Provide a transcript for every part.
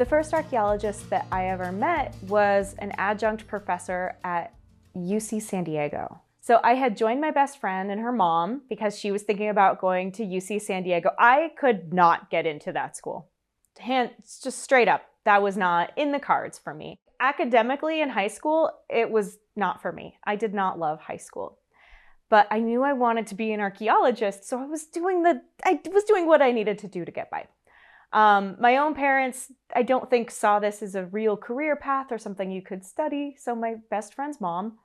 The first archaeologist that I ever met was an adjunct professor at UC San Diego. So I had joined my best friend and her mom because she was thinking about going to UC San Diego. I could not get into that school. Just straight up, that was not in the cards for me. Academically in high school, it was not for me. I did not love high school. But I knew I wanted to be an archaeologist, so I was doing what I needed to do to get by. My own parents, I don't think saw this as a real career path or something you could study, so my best friend's mom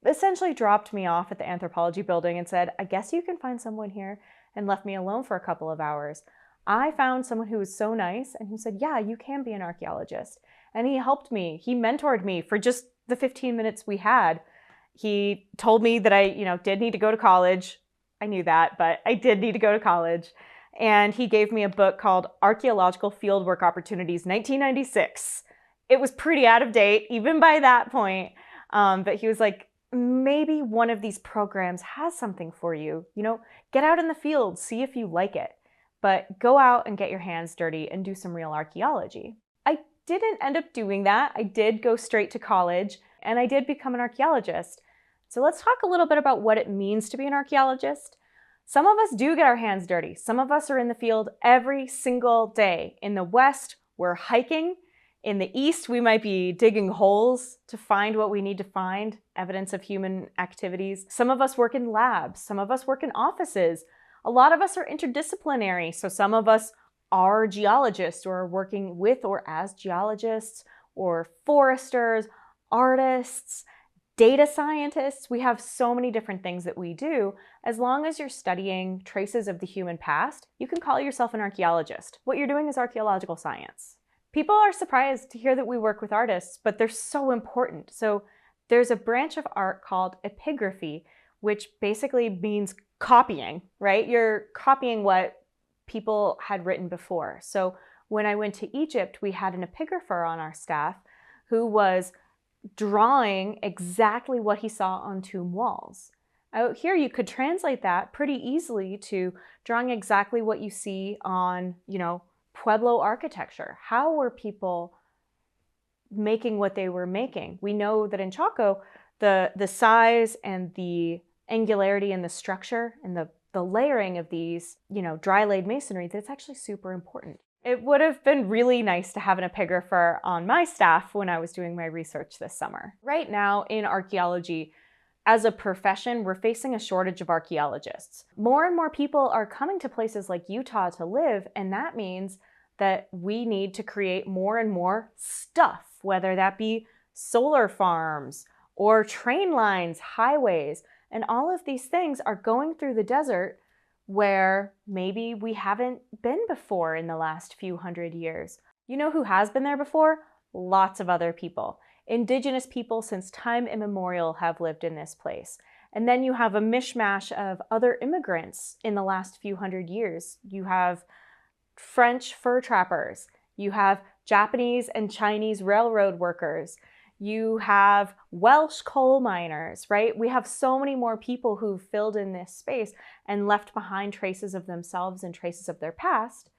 essentially dropped me off at the anthropology building and said, I guess you can find someone here, and left me alone for a couple of hours. I found someone who was so nice and who said, yeah, you can be an archaeologist. And he helped me. He mentored me for just the 15 minutes we had. He told me that I, did need to go to college. I knew that, but I did need to go to college. And he gave me a book called Archaeological Fieldwork Opportunities, 1996. It was pretty out of date, even by that point. But he was like, maybe one of these programs has something for you. Get out in the field, see if you like it. But go out and get your hands dirty and do some real archaeology. I didn't end up doing that. I did go straight to college, and I did become an archaeologist. So let's talk a little bit about what it means to be an archaeologist. Some of us do get our hands dirty. Some of us are in the field every single day. In the West, we're hiking. In the East, we might be digging holes to find what we need to find, evidence of human activities. Some of us work in labs. Some of us work in offices. A lot of us are interdisciplinary. So some of us are geologists or are working with or as geologists or foresters, artists, data scientists. We have so many different things that we do. As long as you're studying traces of the human past, you can call yourself an archaeologist. What you're doing is archaeological science. People are surprised to hear that we work with artists, but they're so important. So there's a branch of art called epigraphy, which basically means copying, right? You're copying what people had written before. So when I went to Egypt, we had an epigrapher on our staff who was drawing exactly what he saw on tomb walls. Out here, you could translate that pretty easily to drawing exactly what you see on, Pueblo architecture. How were people making what they were making? We know that in Chaco, the size and the angularity and the structure and the layering of these, dry laid masonry, that's actually super important. It would have been really nice to have an epigrapher on my staff when I was doing my research this summer. Right now in archaeology, as a profession, we're facing a shortage of archaeologists. More and more people are coming to places like Utah to live, and that means that we need to create more and more stuff, whether that be solar farms or train lines, highways, and all of these things are going through the desert where maybe we haven't been before in the last few hundred years. You know who has been there before? Lots of other people. Indigenous people since time immemorial have lived in this place. And then you have a mishmash of other immigrants in the last few hundred years. You have French fur trappers. You have Japanese and Chinese railroad workers. You have Welsh coal miners, right? We have so many more people who've filled in this space and left behind traces of themselves and traces of their past.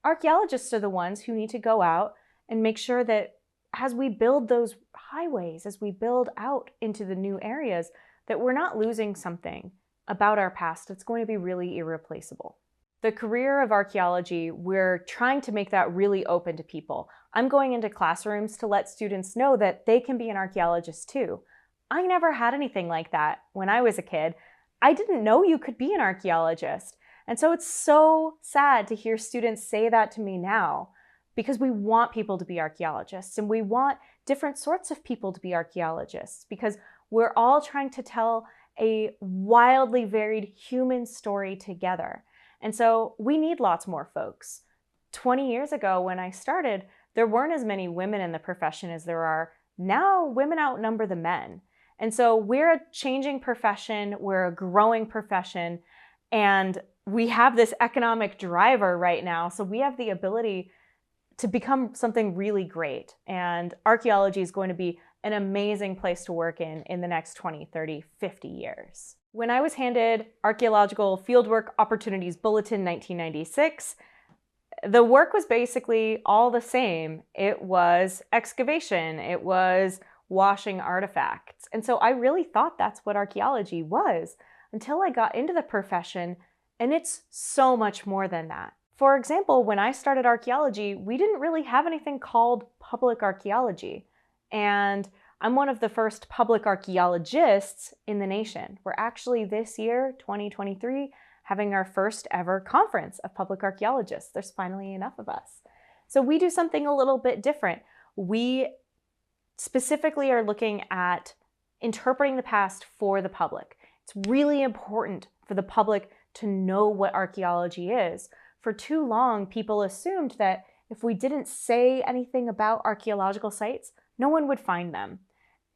Archaeologists are the ones who need to go out and make sure that as we build those highways, as we build out into the new areas, that we're not losing something about our past that's going to be really irreplaceable. The career of archaeology, we're trying to make that really open to people. I'm going into classrooms to let students know that they can be an archaeologist too. I never had anything like that when I was a kid. I didn't know you could be an archaeologist. And so it's so sad to hear students say that to me now, because we want people to be archaeologists and we want different sorts of people to be archaeologists, because we're all trying to tell a wildly varied human story together. And so we need lots more folks. 20 years ago when I started, there weren't as many women in the profession as there are now. Women outnumber the men. And so we're a changing profession, we're a growing profession, and we have this economic driver right now. So we have the ability to become something really great. And archaeology is going to be an amazing place to work in the next 20, 30, 50 years. When I was handed Archaeological Fieldwork Opportunities Bulletin 1996, the work was basically all the same. It was excavation, it was washing artifacts. And so I really thought that's what archaeology was until I got into the profession, and it's so much more than that. For example, when I started archaeology, we didn't really have anything called public archaeology. And I'm one of the first public archaeologists in the nation. We're actually this year, 2023, having our first ever conference of public archaeologists. There's finally enough of us. So we do something a little bit different. We specifically are looking at interpreting the past for the public. It's really important for the public to know what archaeology is. For too long, people assumed that if we didn't say anything about archaeological sites, no one would find them.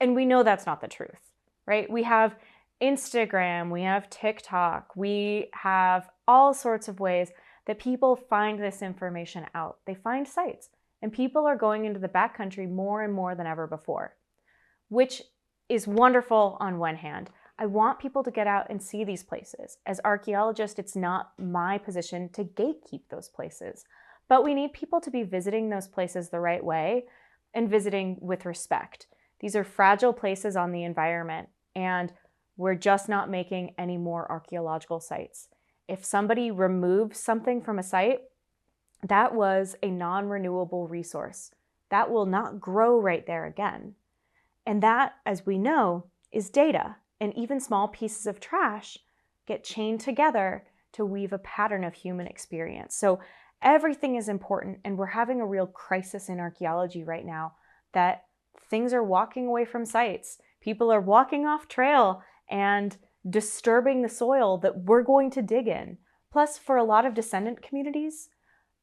And we know that's not the truth, right? We have Instagram, we have TikTok, we have all sorts of ways that people find this information out. They find sites, and people are going into the backcountry more and more than ever before, which is wonderful on one hand. I want people to get out and see these places. As archaeologists, it's not my position to gatekeep those places, but we need people to be visiting those places the right way and visiting with respect. These are fragile places on the environment, and we're just not making any more archaeological sites. If somebody removes something from a site, that was a non-renewable resource. That will not grow right there again. And that, as we know, is data. And even small pieces of trash get chained together to weave a pattern of human experience. So everything is important, and we're having a real crisis in archaeology right now that things are walking away from sites. People are walking off trail and disturbing the soil that we're going to dig in. Plus, for a lot of descendant communities,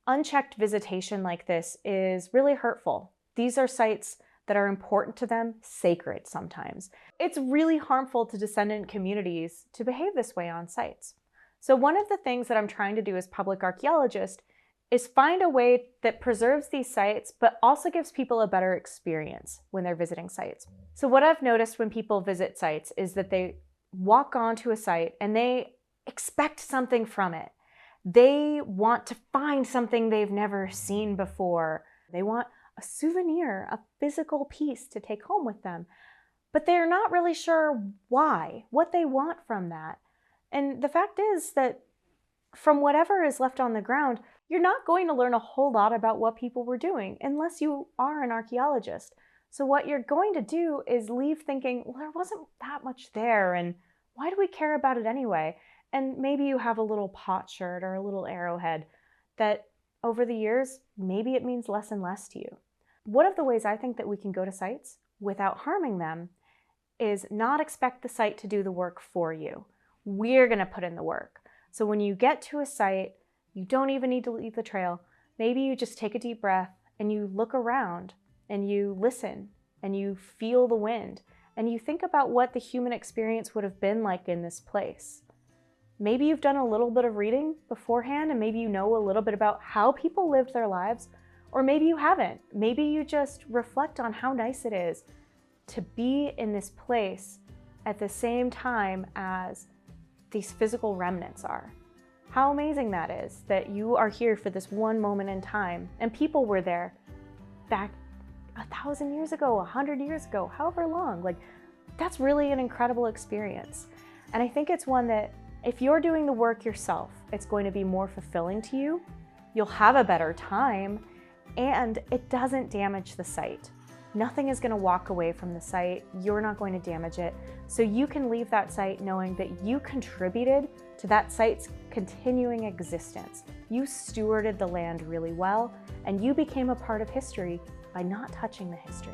unchecked visitation like this is really hurtful. These are sites that are important to them, sacred sometimes. It's really harmful to descendant communities to behave this way on sites. So one of the things that I'm trying to do as public archaeologist is find a way that preserves these sites, but also gives people a better experience when they're visiting sites. So what I've noticed when people visit sites is that they walk onto a site and they expect something from it. They want to find something they've never seen before. They want a souvenir, a physical piece to take home with them. But they're not really sure why, what they want from that. And the fact is that from whatever is left on the ground, you're not going to learn a whole lot about what people were doing unless you are an archaeologist. So what you're going to do is leave thinking, well, there wasn't that much there, and why do we care about it anyway? And maybe you have a little potsherd or a little arrowhead that over the years, maybe it means less and less to you. One of the ways I think that we can go to sites without harming them is not expect the site to do the work for you. We're going to put in the work. So when you get to a site, you don't even need to leave the trail. Maybe you just take a deep breath and you look around and you listen and you feel the wind and you think about what the human experience would have been like in this place. Maybe you've done a little bit of reading beforehand and maybe you know a little bit about how people lived their lives, or maybe you haven't. Maybe you just reflect on how nice it is to be in this place at the same time as these physical remnants are. How amazing that is, that you are here for this one moment in time, and people were there back 1,000 years ago, 100 years ago, however long. Like, that's really an incredible experience. And I think it's one that if you're doing the work yourself, it's going to be more fulfilling to you. You'll have a better time, and it doesn't damage the site. Nothing is going to walk away from the site. You're not going to damage it. So you can leave that site knowing that you contributed to that site's continuing existence. You stewarded the land really well, and you became a part of history by not touching the history.